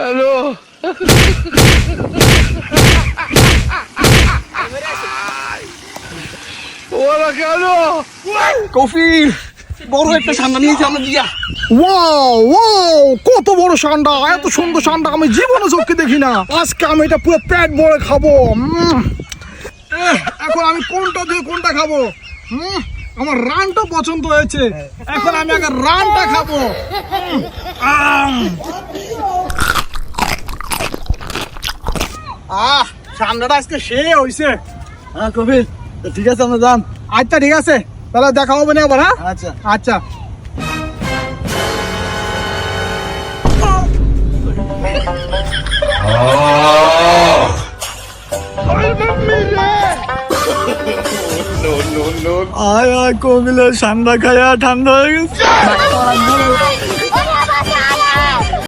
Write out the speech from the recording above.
Hello ওরা কেন কফিল বড় একটা ঠান্ডা নিয়েছি আমরা দিয়া। ওয়াও ওয়াও, কত বড় সান্ডা! এত সুন্দর সান্ডা আমি জীবনে চোখে দেখি না। আজকে আমি এটা পুরো পেট ভরে খাবো। এখন আমি কোনটা দিয়ে কোনটা খাবো? আমার রানটা পছন্দ হয়েছে, এখন আমি আগে রানটা খাবো। ঠান্ডাটা আজকে সে হয়েছে। হ্যাঁ কফিল, ঠিক আছে আমরা যান। আচ্ছা ঠিক আছে, তাহলে দেখা হবে না আবার। হ্যাঁ আচ্ছা আচ্ছা। আয় আয় কফিলের ঠান্ডা খায়া ঠান্ডা হয়ে গেছে।